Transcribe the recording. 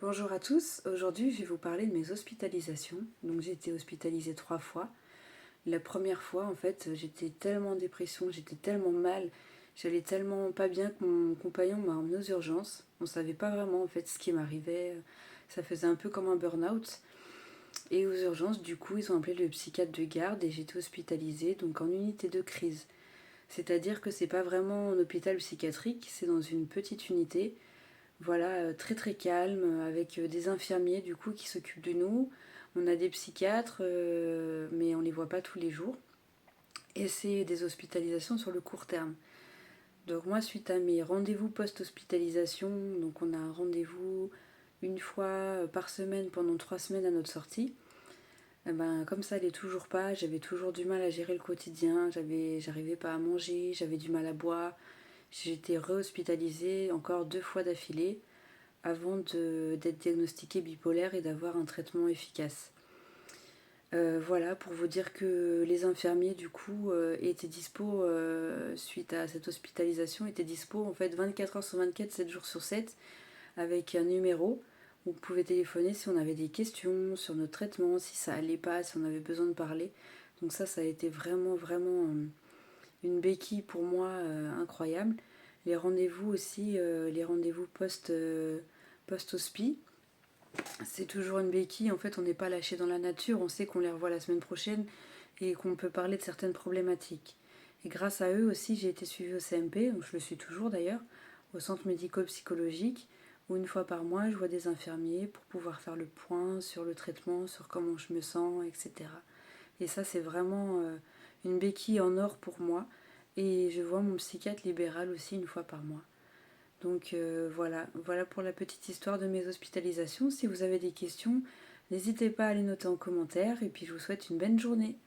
Bonjour à tous, aujourd'hui je vais vous parler de mes hospitalisations. Donc j'ai été hospitalisée 3 fois. La première fois en fait j'étais tellement en dépression, j'étais tellement mal, j'allais tellement pas bien que mon compagnon m'a emmenée aux urgences. On savait pas vraiment en fait ce qui m'arrivait, ça faisait un peu comme un burn-out. Et aux urgences du coup ils ont appelé le psychiatre de garde et j'étais hospitalisée donc en unité de crise. C'est-à-dire que c'est pas vraiment un hôpital psychiatrique, c'est dans une petite unité. Voilà, très très calme, avec des infirmiers du coup qui s'occupent de nous. On a des psychiatres, mais on les voit pas tous les jours. Et c'est des hospitalisations sur le court terme. Donc moi, suite à mes rendez-vous post-hospitalisation, donc on a un rendez-vous une fois par semaine pendant 3 semaines à notre sortie. Eh ben, comme ça allait toujours pas, j'avais toujours du mal à gérer le quotidien, j'arrivais pas à manger, j'avais du mal à boire. J'ai été re-hospitalisée encore 2 fois d'affilée avant d'être diagnostiquée bipolaire et d'avoir un traitement efficace. Voilà, pour vous dire que les infirmiers du coup étaient dispo suite à cette hospitalisation, étaient dispo en fait 24 heures sur 24, 7 jours sur 7, avec un numéro où vous pouvez téléphoner si on avait des questions sur notre traitement, si ça allait pas, si on avait besoin de parler. Donc ça a été vraiment une béquille pour moi incroyable. Les rendez-vous aussi, les rendez-vous post-hospi, c'est toujours une béquille. En fait, on n'est pas lâché dans la nature. On sait qu'on les revoit la semaine prochaine et qu'on peut parler de certaines problématiques. Et grâce à eux aussi, j'ai été suivie au CMP, donc je le suis toujours d'ailleurs, au centre médico-psychologique, où une fois par mois, je vois des infirmiers pour pouvoir faire le point sur le traitement, sur comment je me sens, etc. Et ça, c'est vraiment une béquille en or pour moi. Et je vois mon psychiatre libéral aussi une fois par mois. Donc voilà pour la petite histoire de mes hospitalisations. Si vous avez des questions, n'hésitez pas à les noter en commentaire et puis je vous souhaite une bonne journée.